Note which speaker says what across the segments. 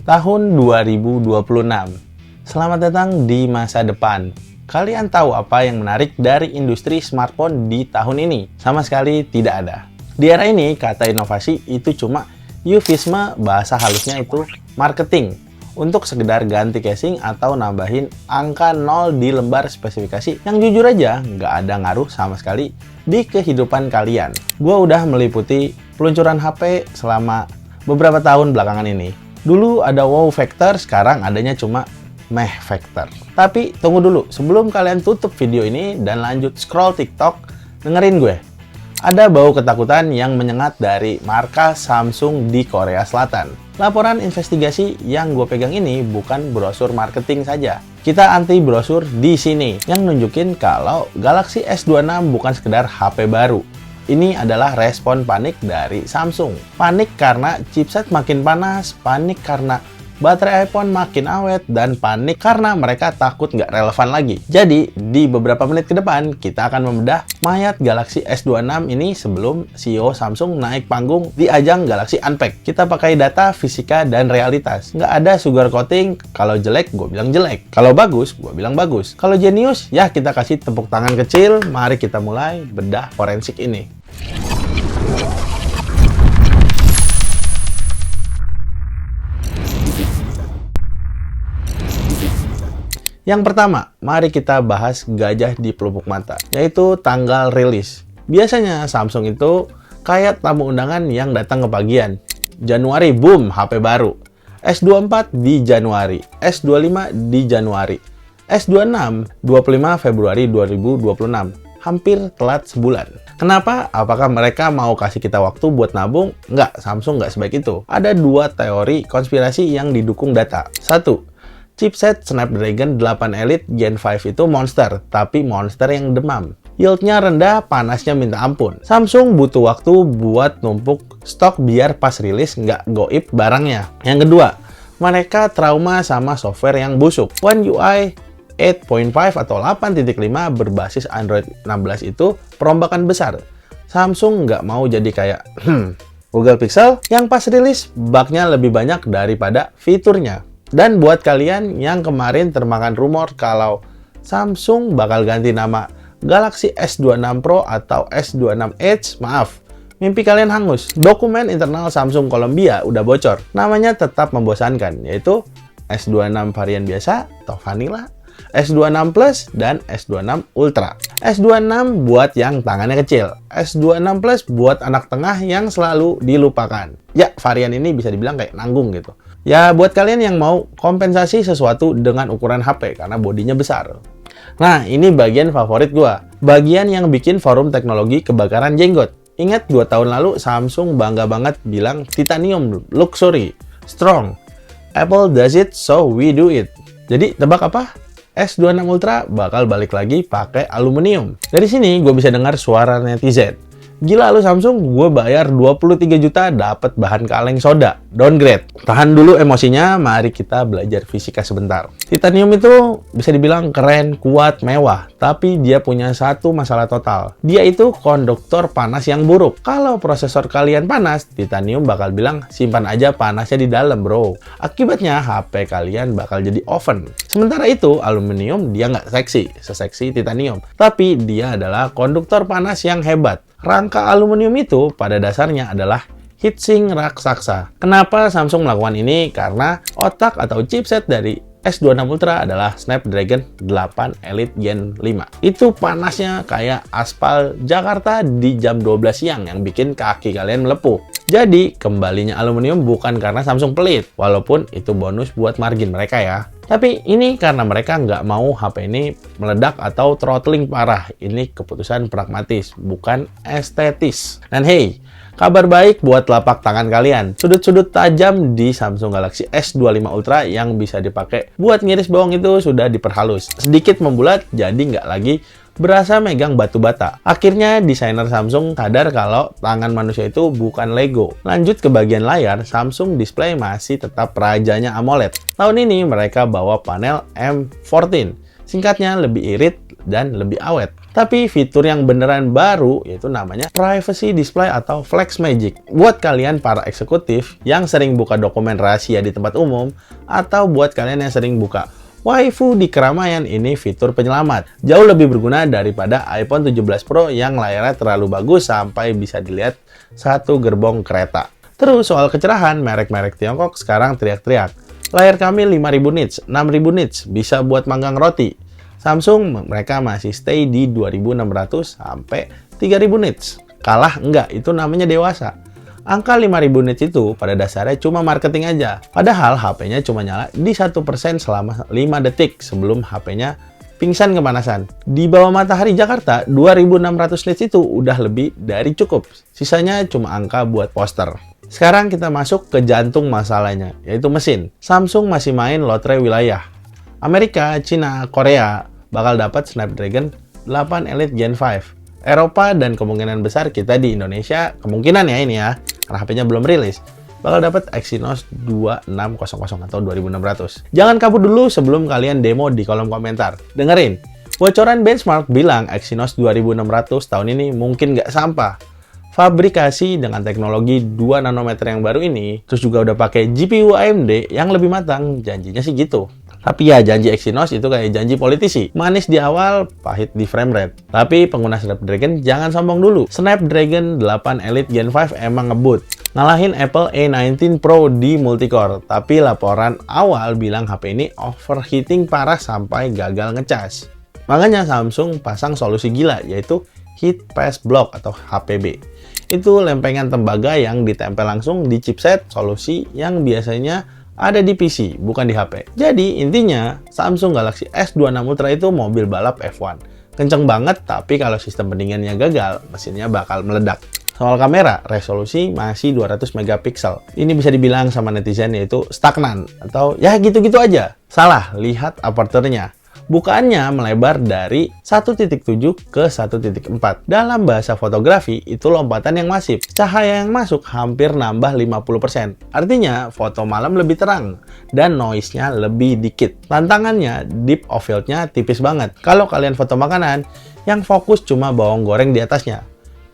Speaker 1: Tahun 2026. Selamat datang di masa depan. Kalian tahu apa yang menarik dari industri smartphone di tahun ini? Sama sekali tidak ada. Di era ini, kata inovasi itu cuma eufemisme, bahasa halusnya itu marketing. Untuk sekedar ganti casing atau nambahin angka 0 di lembar spesifikasi yang jujur aja nggak ada ngaruh sama sekali di kehidupan kalian. Gua udah meliputi peluncuran HP selama beberapa tahun belakangan ini. Dulu ada wow factor, sekarang adanya cuma meh factor. Tapi tunggu dulu, sebelum kalian tutup video ini dan lanjut scroll TikTok, dengerin gue. Ada bau ketakutan yang menyengat dari marka Samsung di Korea Selatan. Laporan investigasi yang gue pegang ini bukan brosur marketing saja. Kita anti brosur di sini yang nunjukin kalau Galaxy S26 bukan sekedar HP baru. Ini adalah respon panik dari Samsung. Panik karena chipset makin panas, panik karena baterai iPhone makin awet, dan panik karena mereka takut nggak relevan lagi. Jadi, di beberapa menit ke depan, kita akan membedah mayat Galaxy S26 ini sebelum CEO Samsung naik panggung di ajang Galaxy Unpacked. Kita pakai data, fisika, dan realitas. Nggak ada sugar coating. Kalau jelek, gue bilang jelek. Kalau bagus, gue bilang bagus. Kalau jenius, ya kita kasih tepuk tangan kecil. Mari kita mulai bedah forensik ini. Yang pertama, mari kita bahas gajah di pelupuk mata, yaitu tanggal rilis. Biasanya Samsung itu kayak tamu undangan yang datang ke pagian. Januari, boom, HP baru. S24 di Januari, S25 di Januari, S26 25 Februari 2026. Hampir telat sebulan. Kenapa? Apakah mereka mau kasih kita waktu buat nabung? Nggak, Samsung nggak sebaik itu. Ada dua teori konspirasi yang didukung data. Satu, chipset Snapdragon 8 Elite Gen 5 itu monster, tapi monster yang demam. Yieldnya rendah, panasnya minta ampun. Samsung butuh waktu buat numpuk stok biar pas rilis nggak goib barangnya. Yang kedua, mereka trauma sama software yang busuk. One UI 8.5 atau 8.5 berbasis Android 16 itu perombakan besar. Samsung nggak mau jadi kayak Google Pixel yang pas rilis bugnya lebih banyak daripada fiturnya. Dan buat kalian yang kemarin termakan rumor kalau Samsung bakal ganti nama Galaxy S26 Pro atau S26 Edge, maaf, mimpi kalian hangus. Dokumen internal Samsung Columbia udah bocor. Namanya tetap membosankan, yaitu S26 varian biasa atau vanilla, S26 Plus, dan S26 Ultra. S26 buat yang tangannya kecil, S26 Plus buat anak tengah yang selalu dilupakan. Ya, varian ini bisa dibilang kayak nanggung gitu. Ya, buat kalian yang mau kompensasi sesuatu dengan ukuran HP karena bodinya besar. Nah, ini bagian favorit gua. Bagian yang bikin forum teknologi kebakaran jenggot. Ingat 2 tahun lalu Samsung bangga banget bilang titanium, luxury, strong. Apple does it, so we do it. Jadi, tebak apa? S26 Ultra bakal balik lagi pakai aluminium. Dari sini gue bisa dengar suara netizen. Gila lu Samsung, gue bayar 23 juta dapat bahan kaleng soda. Downgrade. Tahan dulu emosinya, mari kita belajar fisika sebentar. Titanium itu bisa dibilang keren, kuat, mewah. Tapi dia punya satu masalah total. Dia itu konduktor panas yang buruk. Kalau prosesor kalian panas, titanium bakal bilang simpan aja panasnya di dalam bro. Akibatnya HP kalian bakal jadi oven. Sementara itu, aluminium dia nggak seksi, seseksi titanium. Tapi dia adalah konduktor panas yang hebat. Rangka aluminium itu pada dasarnya adalah heatsink raksasa. Kenapa Samsung melakukan ini? Karena otak atau chipset dari S26 Ultra adalah Snapdragon 8 Elite Gen 5. Itu panasnya kayak aspal Jakarta di jam 12 siang yang bikin kaki kalian melepuh. Jadi, kembalinya aluminium bukan karena Samsung pelit, walaupun itu bonus buat margin mereka ya. Tapi ini karena mereka nggak mau HP ini meledak atau throttling parah. Ini keputusan pragmatis, bukan estetis. Dan hey, kabar baik buat telapak tangan kalian. Sudut-sudut tajam di Samsung Galaxy S25 Ultra yang bisa dipakai buat ngiris bawang itu sudah diperhalus. Sedikit membulat, jadi nggak lagi berasa megang batu bata. Akhirnya desainer Samsung sadar kalau tangan manusia itu bukan Lego. Lanjut ke bagian layar, Samsung display masih tetap rajanya AMOLED. Tahun ini mereka bawa panel M14. Singkatnya lebih irit dan lebih awet. Tapi fitur yang beneran baru yaitu namanya Privacy Display atau Flex Magic. Buat kalian para eksekutif yang sering buka dokumen rahasia di tempat umum, atau buat kalian yang sering buka waifu di keramaian, ini fitur penyelamat. Jauh lebih berguna daripada iPhone 17 Pro yang layarnya terlalu bagus sampai bisa dilihat satu gerbong kereta. Terus soal kecerahan, merek-merek Tiongkok sekarang teriak-teriak. Layar kami 5000 nits, 6000 nits, bisa buat manggang roti. Samsung mereka masih stay di 2600 sampai 3000 nits. Kalah enggak, itu namanya dewasa. Angka 5000 nits itu pada dasarnya cuma marketing aja. Padahal HP-nya cuma nyala di 1% selama 5 detik sebelum HP-nya pingsan kepanasan. Di bawah matahari Jakarta, 2600 nits itu udah lebih dari cukup. Sisanya cuma angka buat poster. Sekarang kita masuk ke jantung masalahnya, yaitu mesin. Samsung masih main lotre wilayah. Amerika, Cina, Korea bakal dapat Snapdragon 8 Elite Gen 5. Eropa dan kemungkinan besar kita di Indonesia, kemungkinan ya ini ya, karena HP-nya belum rilis, bakal dapat Exynos 2600 atau 2600. Jangan kabur dulu sebelum kalian demo di kolom komentar. Dengerin, bocoran benchmark bilang Exynos 2600 tahun ini mungkin nggak sampah. Fabrikasi dengan teknologi 2 nanometer yang baru ini, terus juga udah pakai GPU AMD yang lebih matang, janjinya sih gitu. Tapi ya, janji Exynos itu kayak janji politisi. Manis di awal, pahit di frame rate. Tapi pengguna Snapdragon jangan sombong dulu. Snapdragon 8 Elite Gen 5 emang ngebut. Ngalahin Apple A19 Pro di multicore. Tapi laporan awal bilang HP ini overheating parah sampai gagal ngecas. Makanya Samsung pasang solusi gila, yaitu Heat Pass Block atau HPB. Itu lempengan tembaga yang ditempel langsung di chipset solusi yang biasanya ada di PC, bukan di HP. Jadi intinya, Samsung Galaxy S26 Ultra itu mobil balap F1. Kenceng banget, tapi kalau sistem pendinginnya gagal, mesinnya bakal meledak. Soal kamera, resolusi masih 200 megapiksel. Ini bisa dibilang sama netizen yaitu stagnan, atau ya gitu-gitu aja. Salah, lihat aperture-nya. Bukaannya melebar dari 1.7 ke 1.4. Dalam bahasa fotografi, itu lompatan yang masif. Cahaya yang masuk hampir nambah 50%. Artinya, foto malam lebih terang dan noise-nya lebih dikit. Tantangannya, deep of field-nya tipis banget. Kalau kalian foto makanan, yang fokus cuma bawang goreng di atasnya.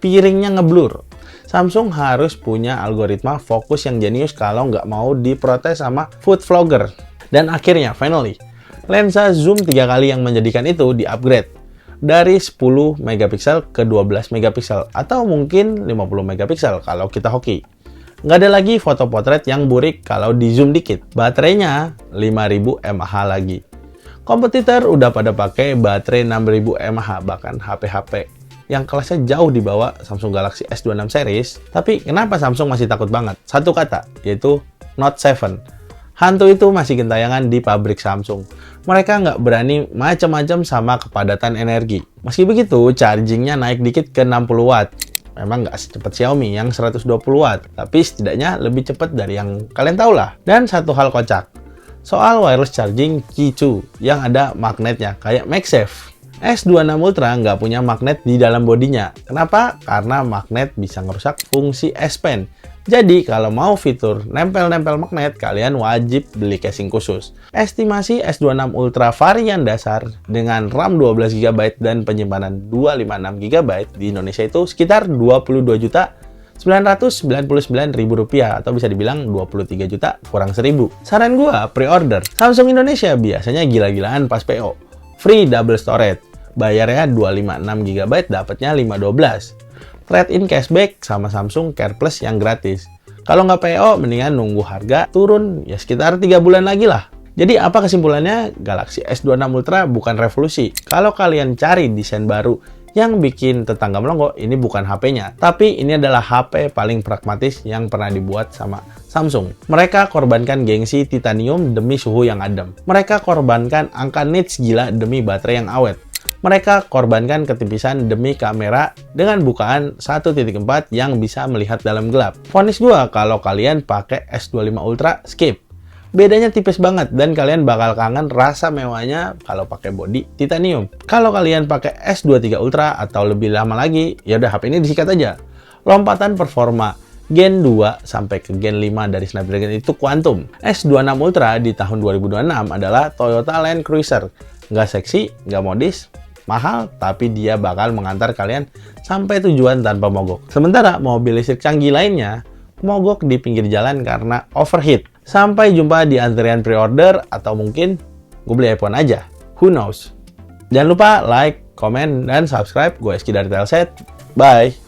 Speaker 1: Piringnya ngeblur. Samsung harus punya algoritma fokus yang jenius kalau nggak mau diprotes sama food vlogger. Dan akhirnya, finally, lensa zoom 3 kali yang menjadikan itu di-upgrade dari 10 megapiksel ke 12 megapiksel atau mungkin 50 megapiksel kalau kita hoki. Nggak ada lagi foto potret yang burik kalau di zoom dikit. Baterainya 5000 mAh lagi. Kompetitor udah pada pakai baterai 6000 mAh, bahkan HP-HP yang kelasnya jauh di bawah Samsung Galaxy S26 series. Tapi kenapa Samsung masih takut banget? Satu kata, yaitu Note 7. Hantu itu masih gentayangan di pabrik Samsung. Mereka nggak berani macam-macam sama kepadatan energi. Meski begitu, chargingnya naik dikit ke 60 watt. Memang nggak secepat Xiaomi yang 120 watt, tapi setidaknya lebih cepat dari yang kalian tahu lah. Dan satu hal kocak, soal wireless charging Qi2 yang ada magnetnya, kayak MagSafe. S26 Ultra nggak punya magnet di dalam bodinya. Kenapa? Karena magnet bisa ngerusak fungsi S Pen. Jadi, kalau mau fitur nempel-nempel magnet, kalian wajib beli casing khusus. Estimasi S26 Ultra varian dasar dengan RAM 12GB dan penyimpanan 256GB di Indonesia itu sekitar Rp22.999.000 atau bisa dibilang 23 juta kurang 1000. Saran gua, pre-order. Samsung Indonesia biasanya gila-gilaan pas PO. Free double storage. Bayarnya 256GB, dapatnya 512. Trade-in cashback sama Samsung Care Plus yang gratis. Kalau nggak PO, mendingan nunggu harga turun ya sekitar 3 bulan lagi lah. Jadi apa kesimpulannya? Galaxy S26 Ultra bukan revolusi. Kalau kalian cari desain baru yang bikin tetangga melongo, ini bukan HP-nya. Tapi ini adalah HP paling pragmatis yang pernah dibuat sama Samsung. Mereka korbankan gengsi titanium demi suhu yang adem. Mereka korbankan angka nits gila demi baterai yang awet. Mereka korbankan ketipisan demi kamera dengan bukaan 1.4 yang bisa melihat dalam gelap. Vonis gua, kalau kalian pakai S25 Ultra, skip. Bedanya tipis banget dan kalian bakal kangen rasa mewahnya kalau pakai bodi titanium. Kalau kalian pakai S23 Ultra atau lebih lama lagi, ya udah HP ini disikat aja. Lompatan performa Gen 2 sampai ke Gen 5 dari Snapdragon itu kuantum. S26 Ultra di tahun 2026 adalah Toyota Land Cruiser. Nggak seksi, nggak modis, Mahal, tapi dia bakal mengantar kalian sampai tujuan tanpa mogok. Sementara mobil listrik canggih lainnya mogok di pinggir jalan karena overheat. Sampai jumpa di antrian pre-order, atau mungkin gue beli iPhone aja. Who knows? Jangan lupa like, komen, dan subscribe. Gue Eski dari Telset. Bye!